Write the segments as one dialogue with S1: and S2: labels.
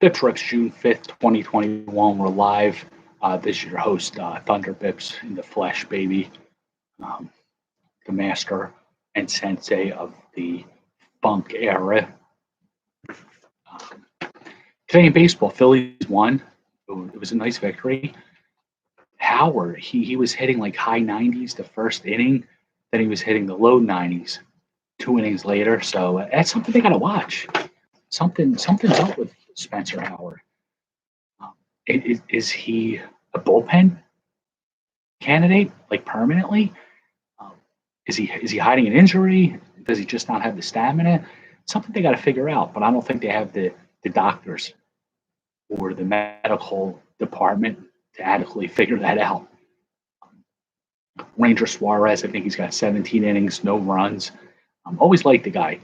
S1: BpsRps, June 5th, 2021. We're live. This is your host, Thunder Bips in the flesh, baby. The master and sensei of the funk era. Today in baseball, Phillies won. It was a nice victory. Howard, he was hitting like high 90s the first inning. Then he was hitting the low 90s 2 innings later. So that's something they got to watch. Something's up with Spencer Howard. Is he a bullpen candidate, like permanently? Is he hiding an injury? Does he just not have the stamina? Something they got to figure out. But I don't think they have the doctors or the medical department to adequately figure that out. Ranger Suarez, I think he's got 17 innings, no runs. Always liked the guy.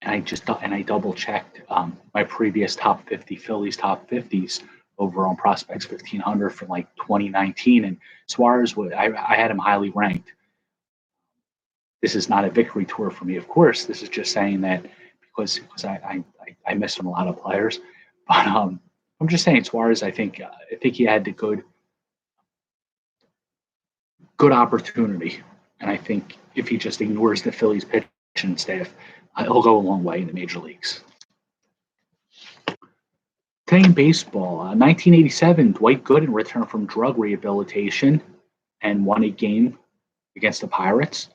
S1: And I double checked my previous top 50 Phillies top 50s over on Prospects 1500 from like 2019, and Suarez I had him highly ranked. This is not a victory tour for me, of course. This is just saying that because I missed on a lot of players, but I'm just saying Suarez. I think he had the good opportunity, and I think if he just ignores the Phillies pitching staff, he'll go a long way in the major leagues. Today in baseball, 1987, Dwight Gooden returned from drug rehabilitation and won a game against the Pirates.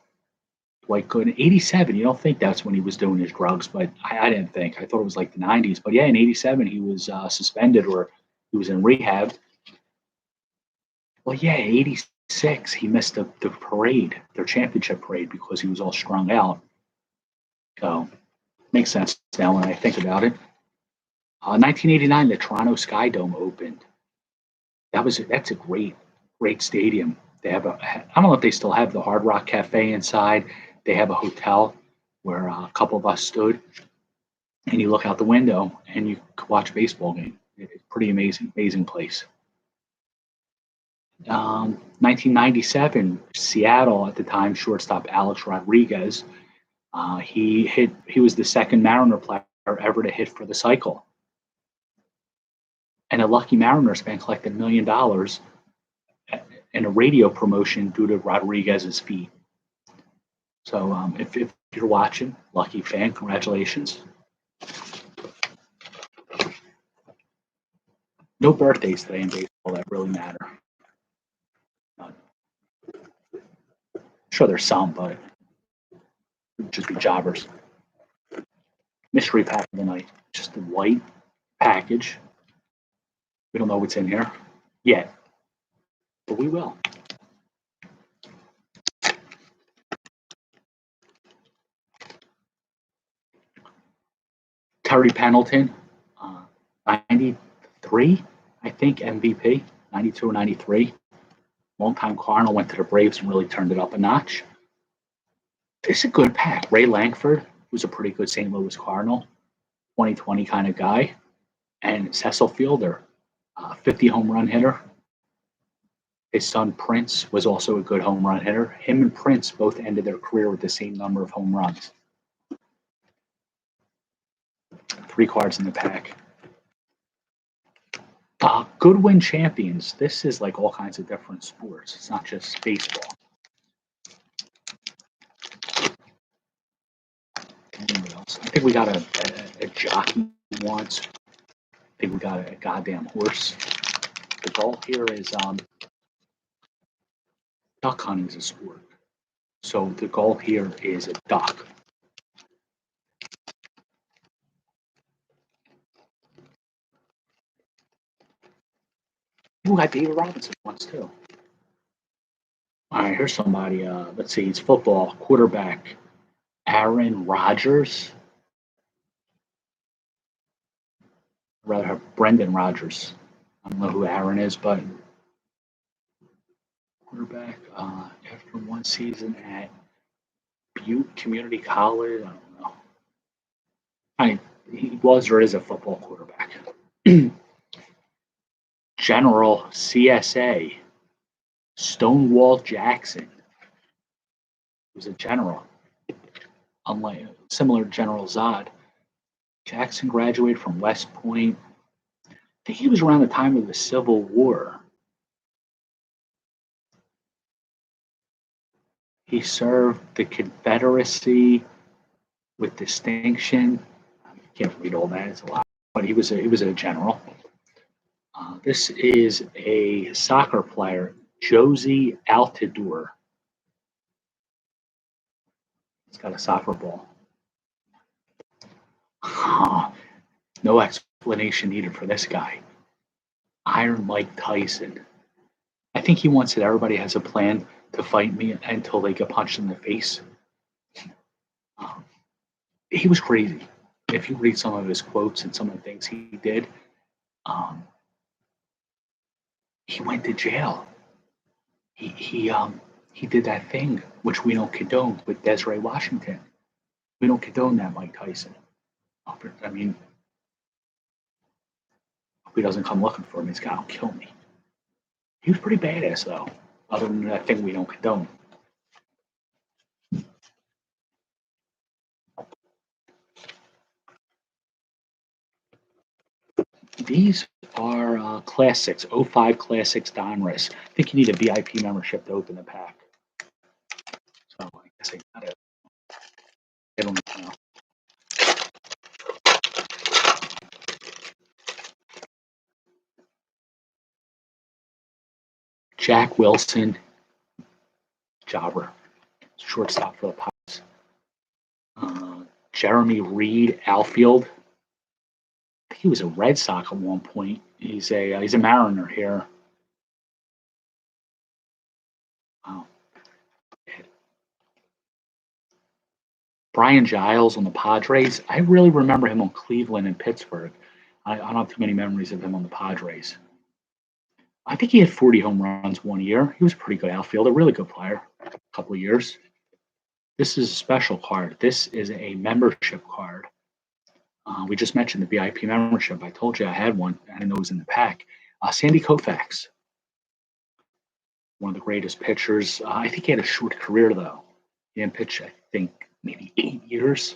S1: Dwight Gooden, 87, you don't think that's when he was doing his drugs, but I didn't think. I thought it was like the 90s. But yeah, in 87, he was suspended or he was in rehab. Well, yeah, 86, he missed the parade, their championship parade, because he was all strung out. So makes sense now when I think about it. 1989, the Toronto Sky Dome opened. That's a great stadium. They have I don't know if they still have the Hard Rock Cafe inside. They have a hotel where a couple of us stood, and you look out the window and you could watch a baseball game. It's pretty amazing place. 1997, Seattle at the time, shortstop Alex Rodriguez. He was the second Mariner player ever to hit for the cycle. And a lucky Mariners fan collected $1 million in a radio promotion due to Rodriguez's feat. So if you're watching, lucky fan, congratulations. No birthdays today in baseball that really matter. I'm sure there's some, but it would just be jobbers. Mystery pack of the night, just a white package. We don't know what's in here yet, but we will. Terry Pendleton, 93, I think, MVP, 92 or 93. Longtime Cardinal, went to the Braves and really turned it up a notch. This is a good pack. Ray Lankford, who's a pretty good St. Louis Cardinal, 2020 kind of guy. And Cecil Fielder, 50 home run hitter. His son Prince was also a good home run hitter. Him and Prince both ended their career with the same number of home runs. 3 cards in the pack. Goodwin Champions. This is like all kinds of different sports. It's not just baseball. What else? I think we got a jockey once. I think we got a goddamn horse. The goal here is duck hunting is a sport. So the goal here is a duck. Ooh, I David Robinson once too. All right, here's somebody. Let's see, it's football quarterback Aaron Rodgers. Rather have Brendan Rodgers. I don't know who Aaron is, but quarterback after one season at Butte Community College. I don't know. He was or is a football quarterback. General CSA Stonewall Jackson was a general, unlike similar to General Zod. Jackson graduated from West Point think he was around the time of the Civil War. He served the Confederacy with distinction. I can't read all that; it's a lot. But he was a general. This is a soccer player, Josie Altidore. He's got a soccer ball. No explanation needed for this guy. Iron Mike Tyson. I think he wants that everybody has a plan to fight me until they get punched in the face. Um, he was crazy. If you read some of his quotes and some of the things he did, um, he went to jail. He did that thing which we don't condone with Desiree Washington. We don't condone that, Mike Tyson. I mean, hope he doesn't come looking for me. He's gonna kill me. He was pretty badass though. Other than that thing we don't condone. These are classics, '05 classics Donruss. I think you need a VIP membership to open the pack. So I guess I got it. I don't know. Jack Wilson, jobber, shortstop for the Pirates. Jeremy Reed, outfield. I think he was a Red Sox at one point. He's a Mariner here. Wow. Brian Giles on the Padres. I really remember him on Cleveland and Pittsburgh. I don't have too many memories of him on the Padres. I think he had 40 home runs one year. He was a pretty good outfielder, really good player. A couple of years. This is a special card. This is a membership card. We just mentioned the VIP membership. I told you I had one. I didn't know it was in the pack. Sandy Koufax, one of the greatest pitchers. I think he had a short career though. He didn't pitch, I think, maybe 8 years.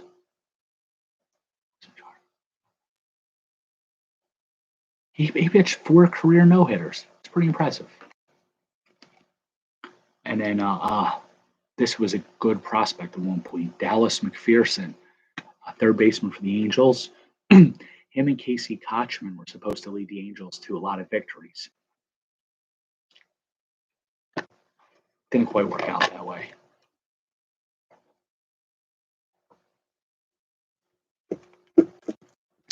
S1: He pitched 4 career no hitters. It's pretty impressive. And then this was a good prospect at one point. Dallas McPherson, a third baseman for the Angels. Him and Casey Kochman were supposed to lead the Angels to a lot of victories. Didn't quite work out that way.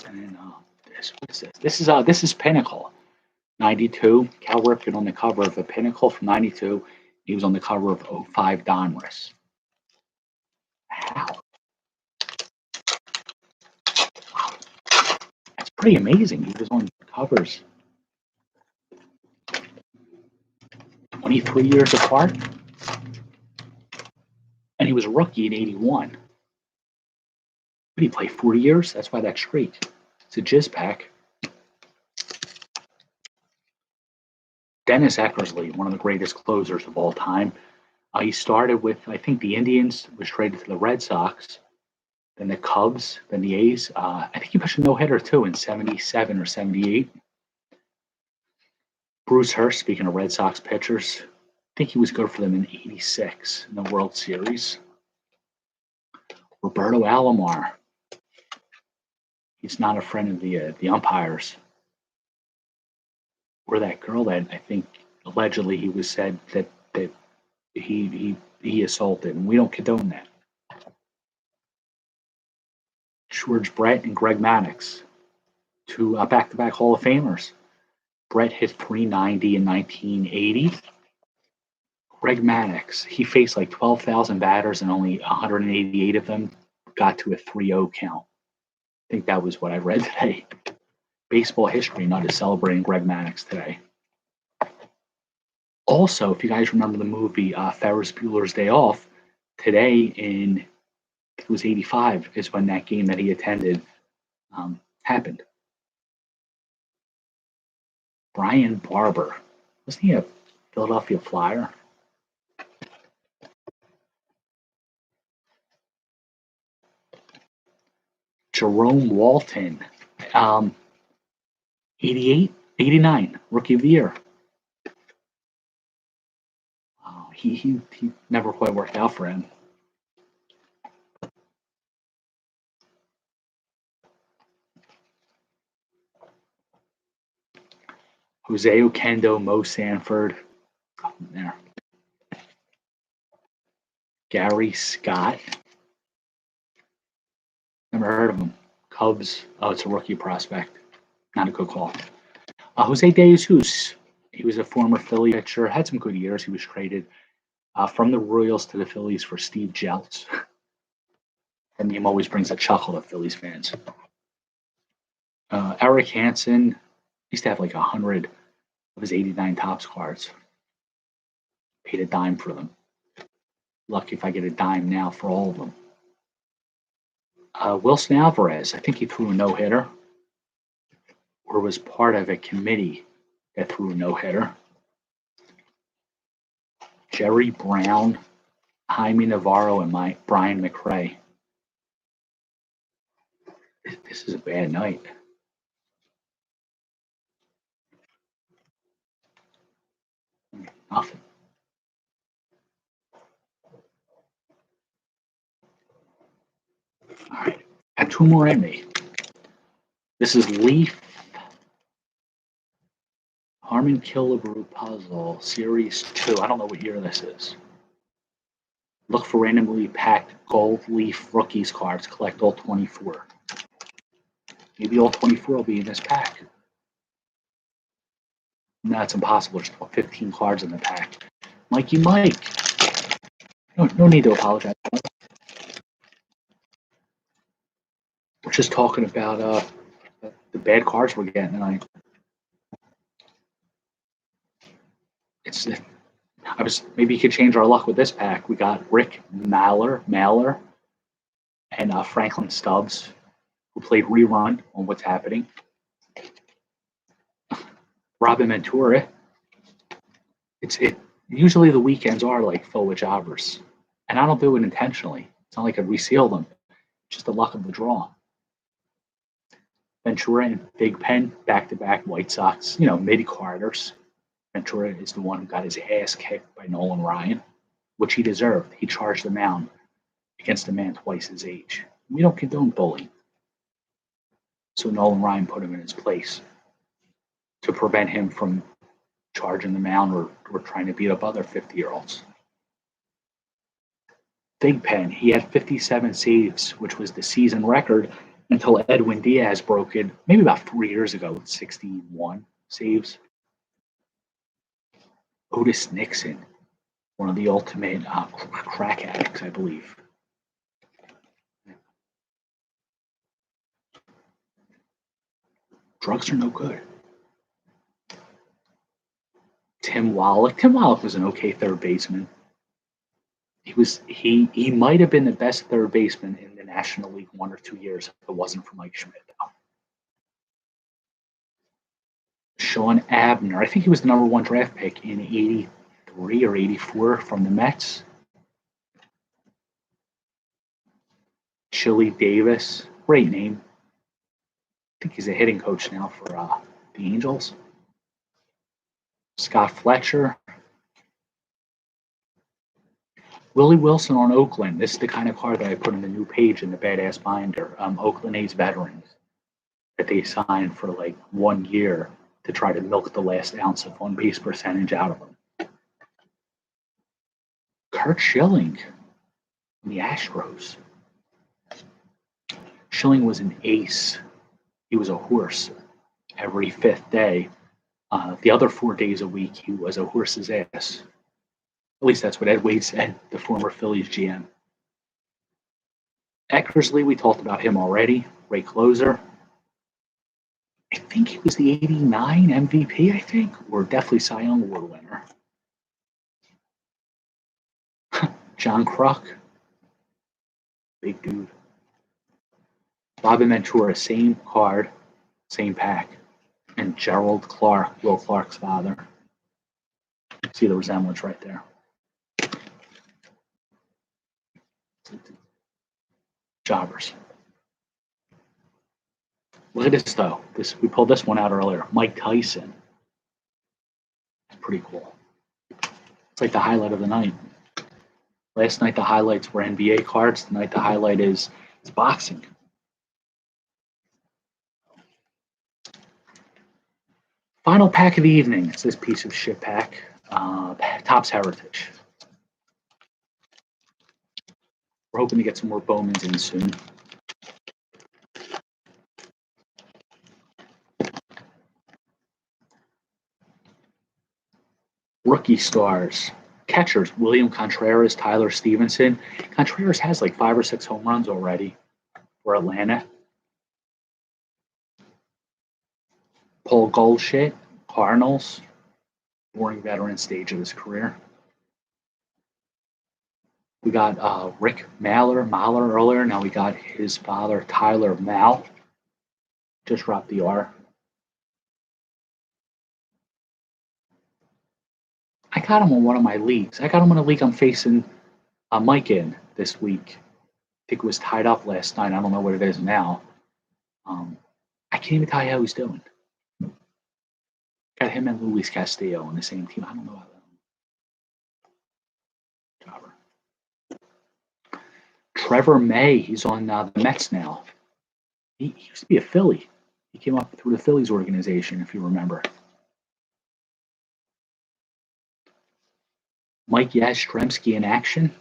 S1: And then what is this? This is Pinnacle, '92. Cal Ripken on the cover of a Pinnacle from '92. He was on the cover of '05 Donruss. Wow. Wow. That's pretty amazing. He was on covers 23 years apart. And he was a rookie in '81. But he played 40 years. That's why that's great. It's a jizz pack. Dennis Eckersley, one of the greatest closers of all time. He started with, I think, the Indians, was traded to the Red Sox, then the Cubs, then the A's. I think he pitched a no-hitter, too, in '77 or '78. Bruce Hurst, speaking of Red Sox pitchers, I think he was good for them in '86 in the World Series. Roberto Alomar. He's not a friend of the umpires. Or that girl that I think allegedly he was said that he assaulted, and we don't condone that. George Brett and Greg Maddux, two back-to-back Hall of Famers. Brett hit .390 in 1980. Greg Maddux, he faced like 12,000 batters and only 188 of them got to a 3-0 count. I think that was what I read today. Baseball history nut is celebrating Greg Maddux today. Also, if you guys remember the movie Ferris Bueller's Day Off, today in, it was '85, is when that game that he attended happened. Brian Barber, wasn't he a Philadelphia Flyer? Jerome Walton. 88, 89, Rookie of the Year. He never quite worked out for him. Jose Oquendo, Mo Sanford. There. Gary Scott. Never heard of him. Cubs. Oh, it's a rookie prospect. Not a good call. Jose De Jesus. He was a former Philly pitcher. Had some good years. He was traded from the Royals to the Phillies for Steve Jeltz. Her name always brings a chuckle to Phillies fans. Eric Hansen used to have like 100 of his 89 Topps cards. Paid a dime for them. Lucky if I get a dime now for all of them. Wilson Alvarez, I think he threw a no-hitter or was part of a committee that threw a no-hitter. Jerry Brown, Jaime Navarro, and Brian McRae. This is a bad night. Nothing. All right, I have two more in me. This is Leaf Harmon Killebrew Puzzle Series 2. I don't know what year this is. Look for randomly packed gold Leaf rookies cards. Collect all 24. Maybe all 24 will be in this pack. No, it's impossible. There's 15 cards in the pack. Mikey Mike. No need to apologize. We're just talking about the bad cards we're getting tonight. Maybe you could change our luck with this pack. We got Rick Maller, and Franklin Stubbs, who played rerun on What's Happening. Robin Ventura. Usually the weekends are like full with jobbers, and I don't do it intentionally. It's not like I reseal them. It's just the luck of the draw. Ventura and Big Pen, back-to-back White Sox, mid-carders. Ventura is the one who got his ass kicked by Nolan Ryan, which he deserved. He charged the mound against a man twice his age. We don't condone bullying. So Nolan Ryan put him in his place to prevent him from charging the mound or trying to beat up other 50-year-olds. Big Pen, he had 57 saves, which was the season record until Edwin Diaz broke it maybe about 3 years ago with 61 saves. Otis Nixon, one of the ultimate crack addicts, I believe. Drugs are no good. Tim Wallach. Tim Wallach was an okay third baseman. He might have been the best third baseman in the National League 1 or 2 years if it wasn't for Mike Schmidt. Sean Abner. I think he was the number 1 draft pick in 83 or 84 from the Mets. Chili Davis. Great name. I think he's a hitting coach now for the Angels. Scott Fletcher. Willie Wilson on Oakland. This is the kind of card that I put in the new page in the Badass Binder. Oakland A's veterans that they signed for like 1 year to try to milk the last ounce of on-base percentage out of them. Kurt Schilling from the Astros. Schilling was an ace. He was a horse every 5th day. The other 4 days a week, he was a horse's ass. At least that's what Ed Wade said, the former Phillies GM. Eckersley, we talked about him already. Ray Closer. I think he was the 89 MVP, I think, or definitely Cy Young Award winner. John Kruk. Big dude. Robin Ventura, same card, same pack. And Gerald Clark, Will Clark's father. See the resemblance right there. Jobbers. Look at this though. We pulled this one out earlier. Mike Tyson. It's pretty cool. It's like the highlight of the night. Last night the highlights were NBA cards. Tonight the highlight is boxing. Final pack of the evening. It's this piece of shit pack. Topps Heritage. We're hoping to get some more Bowmans in soon. Rookie stars. Catchers, William Contreras, Tyler Stevenson. Contreras has like 5 or 6 home runs already for Atlanta. Paul Goldschmidt, Cardinals. Boring veteran stage of his career. We got Rick Mahler earlier. Now we got his father, Tyler Mal. Just dropped the R. I got him on one of my leagues. I got him in a league I'm facing Mike in this week. I think it was tied up last night. I don't know what it is now. I can't even tell you how he's doing. Got him and Luis Castillo on the same team. I don't know how that. Jobber. Trevor May, he's on the Mets now. He used to be a Philly. He came up through the Phillies organization, if you remember. Mike Yastrzemski in action.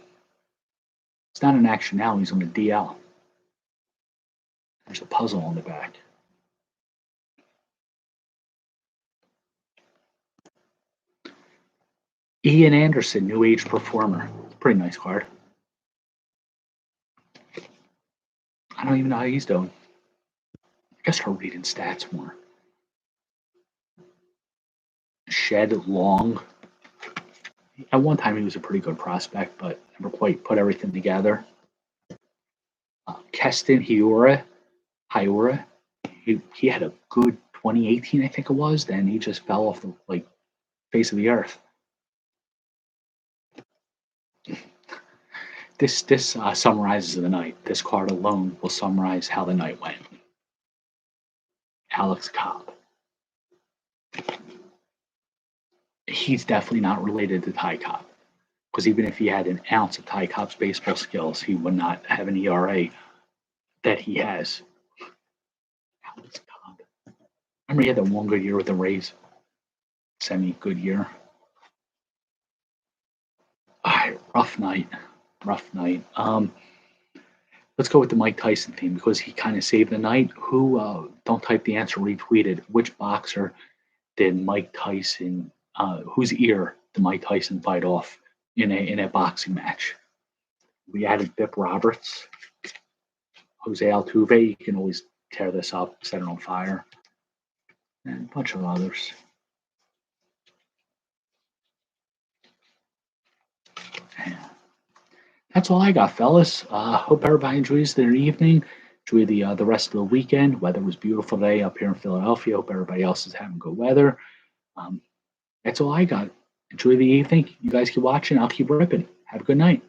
S1: He's not in action now. He's on the DL. There's a puzzle on the back. Ian Anderson, New Age Performer. Pretty nice card. I don't even know how he's doing. I guess start reading stats more. Shed Long. At one time, he was a pretty good prospect, but never quite put everything together. Keston Hiura. He had a good 2018, I think it was. Then he just fell off the face of the earth. This summarizes the night. This card alone will summarize how the night went. Alex Cobb. He's definitely not related to Ty Cobb, because even if he had an ounce of Ty Cobb's baseball skills, he would not have an ERA that he has. Alex Cobb. Remember he had that one good year with the Rays? Semi-good year. All right, rough night. Let's go with the Mike Tyson theme because he kind of saved the night. Who, don't type the answer, retweeted, which boxer did Mike Tyson, whose ear did Mike Tyson fight off in a boxing match? We added BpsRps, Jose Altuve. You can always tear this up, set it on fire, and a bunch of others. Yeah. That's all I got, fellas. Hope everybody enjoys their evening. Enjoy the rest of the weekend. Weather was beautiful today up here in Philadelphia. Hope everybody else is having good weather. That's all I got. Enjoy the evening. You guys keep watching. I'll keep ripping. Have a good night.